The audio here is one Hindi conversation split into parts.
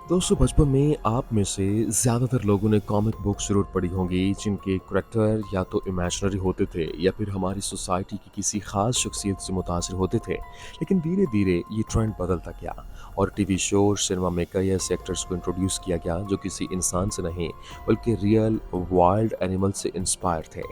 दोस्तों बचपन में आप में से ज़्यादातर लोगों ने कॉमिक बुक ज़रूर पढ़ी होंगी जिनके करैक्टर या तो इमेजिनरी होते थे या फिर हमारी सोसाइटी की किसी खास शख्सियत से मुतासिर होते थे। लेकिन धीरे धीरे ये ट्रेंड बदलता गया और टीवी शो और सिनेमा में कई ऐसे एक्टर्स को इंट्रोड्यूस किया गया जो किसी इंसान से नहीं बल्कि रियल वाइल्ड एनिमल से इंस्पायर थे।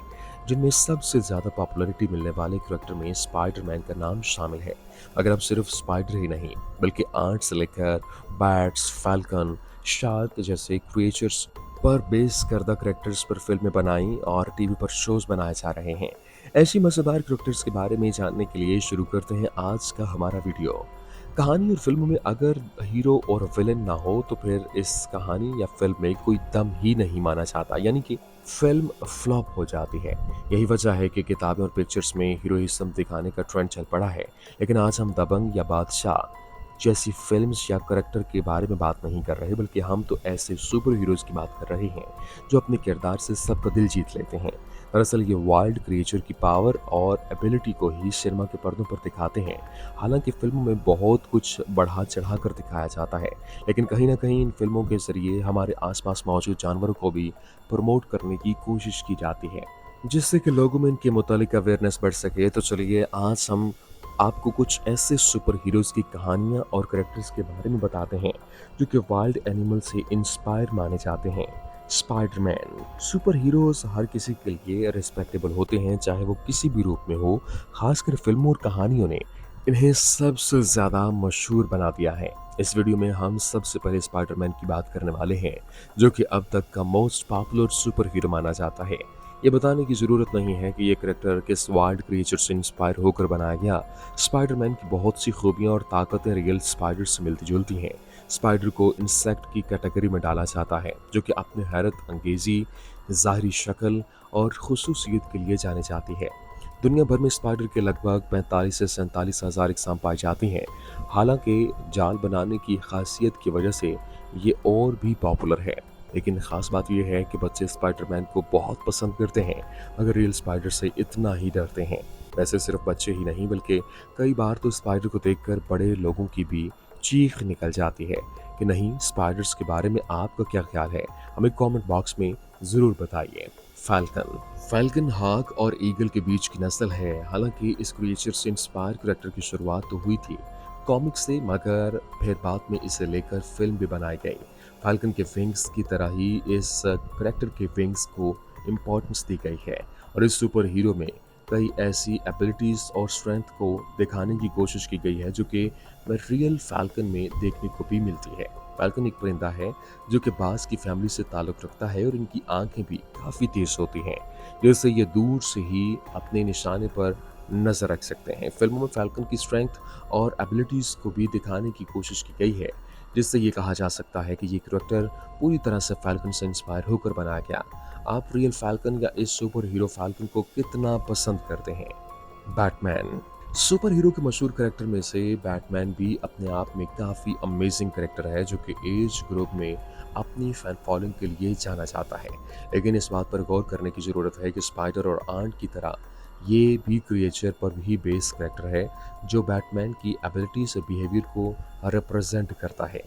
जिनमें सबसे ज़्यादा पॉपुलैरिटी मिलने वाले करैक्टर में स्पाइडरमैन का नाम शामिल है। अगर आप सिर्फ स्पाइडर ही नहीं बल्कि आर्ट से लेकर बैट्स, फैल्कन, शार्क जैसे क्रिएचर्स पर बेस करदा करैक्टर्स पर फिल्में बनाई और टीवी पर शोज बनाए जा रहे हैं। ऐसी मजेदार करैक्टर्स के बारे में जानने के लिए शुरू करते हैं आज का हमारा वीडियो। कहानी और फिल्म में अगर हीरो और विलेन ना हो तो फिर इस कहानी या फिल्म में कोई दम ही नहीं माना जाता, यानी कि फिल्म फ्लॉप हो जाती है। यही वजह है कि किताबें और पिक्चर्स में हीरोइज्म दिखाने का ट्रेंड चल पड़ा है। लेकिन आज हम दबंग या बादशाह जैसी फिल्म्स या करैक्टर के बारे में बात नहीं कर रहे, बल्कि हम तो ऐसे सुपर हीरोज की बात कर रहे हैं जो अपने किरदार से सबका दिल जीत लेते हैं। दरअसल ये वाइल्ड क्रिएचर की पावर और एबिलिटी को ही सिनेमा के पर्दों पर दिखाते हैं। हालांकि फिल्मों में बहुत कुछ बढ़ा चढ़ा कर दिखाया जाता है, लेकिन कहीं ना कहीं इन फिल्मों के जरिए हमारे आसपास मौजूद जानवरों को भी प्रमोट करने की कोशिश की जाती है, जिससे कि लोगों में इनके मुतालिक अवेयरनेस बढ़ सके। तो चलिए आज हम आपको कुछ ऐसे सुपर हीरोज की कहानियां और कैरेक्टर्स के बारे में बताते हैं जो कि वाइल्ड एनिमल से इंस्पायर माने जाते हैं। स्पाइडरमैन। सुपर हीरोज हर किसी के लिए रिस्पेक्टेबल होते हैं, चाहे वो किसी भी रूप में हो। खासकर फिल्मों और कहानियों ने इन्हें सबसे ज्यादा मशहूर बना दिया है। इस वीडियो में हम सबसे पहले स्पाइडरमैन की बात करने वाले हैं, जो कि अब तक का मोस्ट पॉपुलर सुपर हीरो माना जाता है। ये बताने की ज़रूरत नहीं है कि ये करैक्टर किस वाइल्ड क्रिएचर से इंस्पायर होकर बनाया गया। स्पाइडरमैन की बहुत सी खूबियाँ और ताकतें रियल स्पाइडर से मिलती जुलती हैं। स्पाइडर को इंसेक्ट की कैटेगरी में डाला जाता है, जो कि अपने हैरत अंगेजी, ज़ाहरी शक्ल और खुसूसियत के लिए जाने जाती है। दुनिया भर में स्पाइडर के लगभग 45 से 47 हज़ार इकसाम पाई जाती हैं। हालांकि जाल बनाने की खासियत की वजह से ये और भी पॉपुलर है। लेकिन ख़ास बात यह है कि बच्चे स्पाइडरमैन को बहुत पसंद करते हैं, मगर रियल स्पाइडर से इतना ही डरते हैं। वैसे सिर्फ बच्चे ही नहीं बल्कि कई बार तो स्पाइडर को देखकर बड़े लोगों की भी चीख निकल जाती है कि नहीं। स्पाइडर्स के बारे में आपका क्या ख्याल है, हमें कमेंट बॉक्स में ज़रूर बताइए। फैल्कन। फैल्कन हाक और ईगल के बीच की नस्ल है। हालांकि इस क्रिएचर से इंस्पायर करैक्टर की शुरुआत तो हुई थी कॉमिक्स से, मगर फिर बाद में इसे लेकर फिल्म भी बनाई गई। फाल्कन के विंग्स की तरह ही इस करैक्टर के विंग्स को इम्पोर्टेंस दी गई है और इस सुपर हीरो में कई ऐसी एबिलिटीज और स्ट्रेंथ को दिखाने की कोशिश की गई है जो कि रियल फाल्कन में देखने को भी मिलती है। फाल्कन एक परिंदा है जो कि बाज की फैमिली से ताल्लुक रखता है और इनकी आंखें भी काफ़ी तेज होती हैं, जिससे ये दूर से ही अपने निशाने पर नजर रख सकते हैं। फिल्मों में फाल्कन की स्ट्रेंथ और एबिलिटीज को भी दिखाने की कोशिश की गई है, जिससे ये कहा जा सकता है कि ये करैक्टर पूरी तरह से फाल्कन से इंस्पायर होकर बनाया गया। आप रियल फाल्कन या इस सुपर हीरो फाल्कन को कितना पसंद करते हैं? बैटमैन। सुपर हीरो के मशहूर करैक्टर में से बैटमैन भी अपने आप में काफ़ी अमेजिंग करैक्टर है, जो कि एज ग्रुप में अपनी फैन फॉलोइंग के लिए जाना जाता है। लेकिन इस बात पर गौर करने की ज़रूरत है कि स्पाइडर और आंट की तरह ये भी क्रिएचर पर भी बेस करैक्टर है, जो बैटमैन की एबिलिटीज और बिहेवियर को रिप्रेजेंट करता है।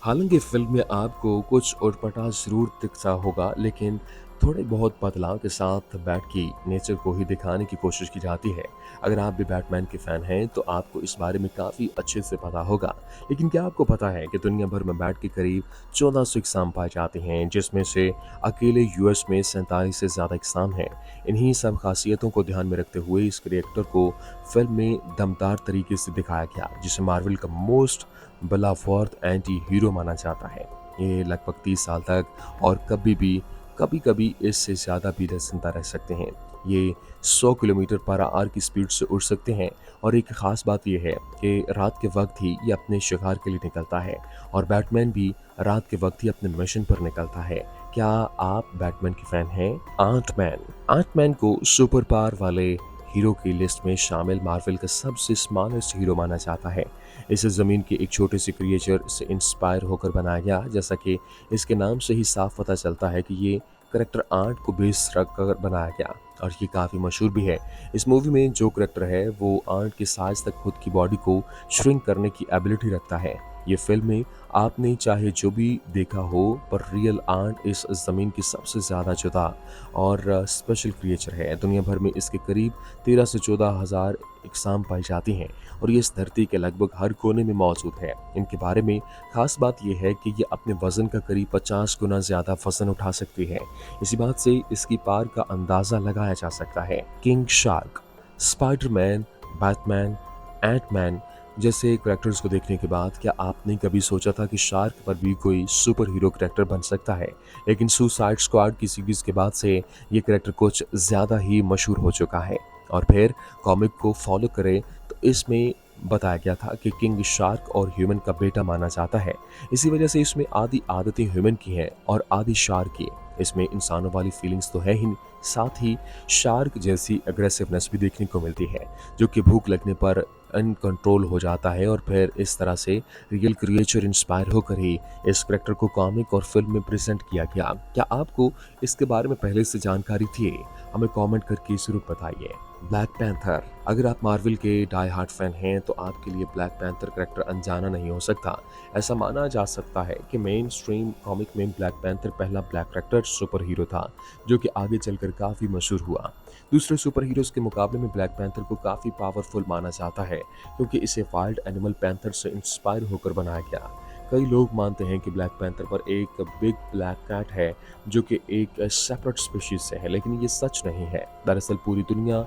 हालांकि फिल्म में आपको कुछ उटपटा ज़रूर दिखता होगा, लेकिन थोड़े बहुत बदलाव के साथ बैट की नेचर को ही दिखाने की कोशिश की जाती है। अगर आप भी बैटमैन के फ़ैन हैं तो आपको इस बारे में काफ़ी अच्छे से पता होगा। लेकिन क्या आपको पता है कि दुनिया भर में बैट के करीब 1400 इकसाम पाए जाते हैं, जिसमें से अकेले यूएस में 47 से ज़्यादा इकसाम हैं। इन्हीं सब खासियतों को ध्यान में रखते हुए इस क्रिएक्टर को फिल्म में दमदार तरीके से दिखाया गया, जिसे मार्वल का मोस्ट बलाफॉर्थ एंटी हीरो माना जाता है। ये लगभग 30 साल तक और कभी कभी इससे ज़्यादा भी जिंदा रह सकते हैं। ये 100 किलोमीटर पर आवर की स्पीड से उड़ सकते हैं और एक ख़ास बात यह है कि रात के वक्त ही ये अपने शिकार के लिए निकलता है और बैटमैन भी रात के वक्त ही अपने मिशन पर निकलता है। क्या आप बैटमैन के फैन हैं? आंटमैन। आंटमैन को सुपर पावर वाले हीरो की लिस्ट में शामिल मार्वल का सबसे स्मॉलेस्ट हीरो माना जाता है। इसे ज़मीन के एक छोटे से क्रिएचर से इंस्पायर होकर बनाया गया। जैसा कि इसके नाम से ही साफ पता चलता है कि ये करैक्टर आर्ट को बेस रख कर बनाया गया और ये काफ़ी मशहूर भी है। इस मूवी में जो करैक्टर है वो आर्ट के साइज तक खुद की बॉडी को श्रिंक करने की एबिलिटी रखता है। ये फिल्म में आपने चाहे जो भी देखा हो, पर रियल आंट इस ज़मीन की सबसे ज़्यादा जुदा और स्पेशल क्रिएचर है। दुनिया भर में इसके करीब 13 से 14 हज़ार इकसाम पाई जाती हैं और ये इस धरती के लगभग हर कोने में मौजूद है। इनके बारे में खास बात यह है कि ये अपने वज़न का करीब 50 गुना ज़्यादा वज़न उठा सकती है। इसी बात से इसकी पार का अंदाज़ा लगाया जा सकता है। King Shark, Spiderman, Batman, Antman जैसे कैरेक्टर्स को देखने के बाद क्या आपने कभी सोचा था कि शार्क पर भी कोई सुपर हीरो कैरेक्टर बन सकता है? लेकिन सुसाइड स्क्वाड की सीरीज के बाद से ये कैरेक्टर कुछ ज़्यादा ही मशहूर हो चुका है। और फिर कॉमिक को फॉलो करें तो इसमें बताया गया था कि किंग शार्क और ह्यूमन का बेटा माना जाता है। इसी वजह से इसमें आधी आदतें ह्यूमन की हैं और आधी शार्क की। इसमें इंसानों वाली फीलिंग्स तो है ही, साथ ही शार्क जैसी अग्रेसिवनेस भी देखने को मिलती है, जो कि भूख लगने पर अनकंट्रोल हो जाता है। और फिर इस तरह से रियल क्रिएचर इंस्पायर होकर ही इस करेक्टर को कॉमिक और फिल्म में प्रेजेंट किया गया। क्या आपको इसके बारे में पहले से जानकारी थी? हमें कमेंट करके जरूर बताइए। ब्लैक पैंथर, अगर आप मार्वल के डाई हार्ट फैन हैं तो आपके लिए ब्लैक पैंथर करेक्टर अनजाना नहीं हो सकता। ऐसा माना जा सकता है कि मेन स्ट्रीम कॉमिक में ब्लैक पैंथर पहला ब्लैक करेक्टर सुपर हीरो था, जो कि आगे चलकर काफ़ी मशहूर हुआ। दूसरे सुपर हीरोज के मुकाबले में ब्लैक पैंथर को काफ़ी पावरफुल माना जाता है, क्योंकि इसे वाइल्ड एनिमल पैंथर से इंस्पायर होकर बनाया गया। कई लोग मानते हैं कि ब्लैक पैंथर पर एक बिग ब्लैक कैट है, जो कि एक सेपरेट स्पीशीज से है, लेकिन ये सच नहीं है। दरअसल पूरी दुनिया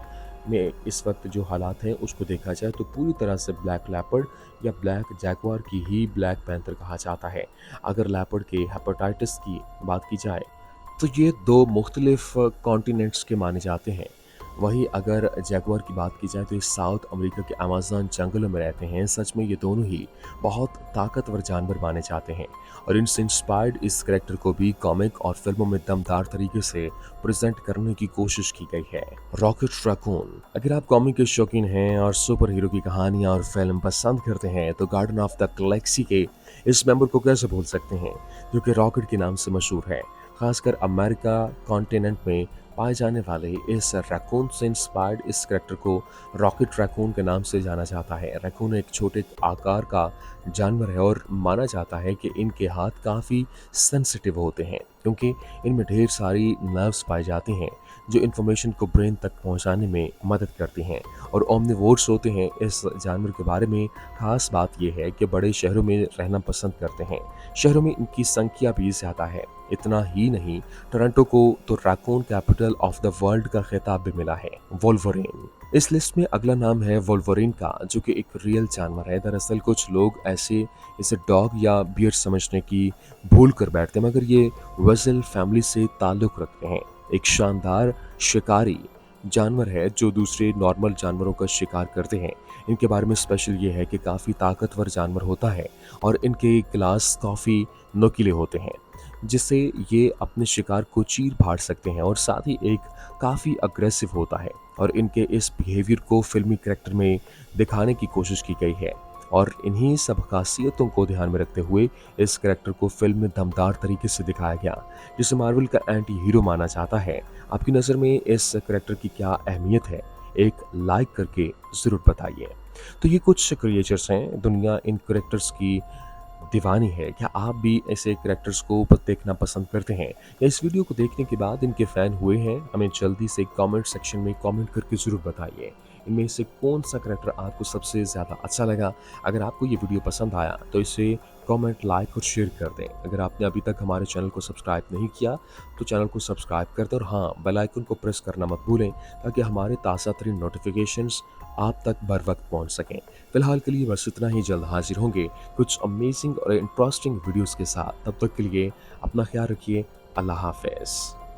में इस वक्त जो हालात हैं उसको देखा जाए तो पूरी तरह से ब्लैक लैपर्ड या ब्लैक जैगवार की ही ब्लैक पैंथर कहा जाता है। अगर लैपर्ड के हेपेटाइटिस की बात की जाए तो ये दो मुख्तलिफ कॉन्टिनेंट्स के माने जाते हैं। वहीं अगर जैगुआर की बात की जाए तो ये साउथ अमेरिका के अमेज़न जंगलों में रहते हैं। सच में ये दोनों ही बहुत ताकतवर जानवर माने जाते हैं और इनसे इंस्पायर्ड इस कैरेक्टर को भी कॉमिक और फिल्मों में दमदार तरीके से प्रेजेंट करने की कोशिश की गई है। रॉकेट रैकून, अगर आप कॉमिक के शौकीन हैं और सुपर हीरो की कहानियां और फिल्म पसंद करते हैं तो गार्डन ऑफ द गैलेक्सी के इस मेंबर को कैसे भूल सकते हैं, जो कि रॉकेट के नाम से मशहूर है। खासकर अमेरिका कॉन्टिनेंट में पाए जाने वाले इस रैकून से इंस्पायर्ड इस कैरेक्टर को रॉकेट रैकून के नाम से जाना जाता है। रैकून एक छोटे आकार का जानवर है और माना जाता है कि इनके हाथ काफ़ी सेंसिटिव होते हैं, क्योंकि इनमें ढेर सारी नर्व्स पाई जाती हैं जो इन्फॉर्मेशन को ब्रेन तक पहुंचाने में मदद करती हैं और ओमनिवोर्स होते हैं। इस जानवर के बारे में खास बात यह है कि बड़े शहरों में रहना पसंद करते हैं। शहरों में इनकी संख्या भी ज़्यादा है। इतना ही नहीं, टोरंटो को तो raccoon capital of the world का खिताब भी मिला है। वोल्वरिन, इस लिस्ट में अगला नाम है वोल्वरिन का, जो कि एक रियल जानवर है। दरअसल कुछ लोग ऐसे इसे डॉग या बियर समझने की भूल कर बैठते हैं, मगर ये वेजल फैमिली से ताल्लुक़ रखते हैं। एक शानदार शिकारी जानवर है जो दूसरे नॉर्मल जानवरों का शिकार करते हैं। इनके बारे में स्पेशल ये है कि काफ़ी ताकतवर जानवर होता है और इनके क्लास काफ़ी नुकीले होते हैं, जिससे ये अपने शिकार को चीर फाड़ सकते हैं और साथ ही एक काफ़ी अग्रेसिव होता है। और इनके इस बिहेवियर को फिल्मी कैरेक्टर में दिखाने की कोशिश की गई है और इन्हीं सब खासियतों को ध्यान में रखते हुए इस कैरेक्टर को फिल्म में दमदार तरीके से दिखाया गया, जिसे मार्वल का एंटी हीरो माना जाता है। आपकी नज़र में इस कैरेक्टर की क्या अहमियत है? एक लाइक करके ज़रूर बताइए। तो ये कुछ क्रिएचर्स हैं, दुनिया इन कैरेक्टर्स की दीवानी है। क्या आप भी ऐसे कैरेक्टर्स को देखना पसंद करते हैं या इस वीडियो को देखने के बाद इनके फैन हुए हैं? हमें जल्दी से कमेंट सेक्शन में कमेंट करके ज़रूर बताइए। इनमें से कौन सा कैरेक्टर आपको सबसे ज़्यादा अच्छा लगा? अगर आपको ये वीडियो पसंद आया तो इसे कमेंट, लाइक और शेयर कर दें। अगर आपने अभी तक हमारे चैनल को सब्सक्राइब नहीं किया तो चैनल को सब्सक्राइब कर दें और हाँ, बेल आइकन को प्रेस करना मत भूलें, ताकि हमारे ताज़ा तरीन नोटिफिकेशंस आप तक बर वक्त पहुँच सकें। फिलहाल के लिए बस इतना ही। जल्द हाजिर होंगे कुछ अमेजिंग और इंटरेस्टिंग वीडियोज़ के साथ। तब तक के लिए अपना ख्याल रखिए। अल्लाह हाफ़िज़।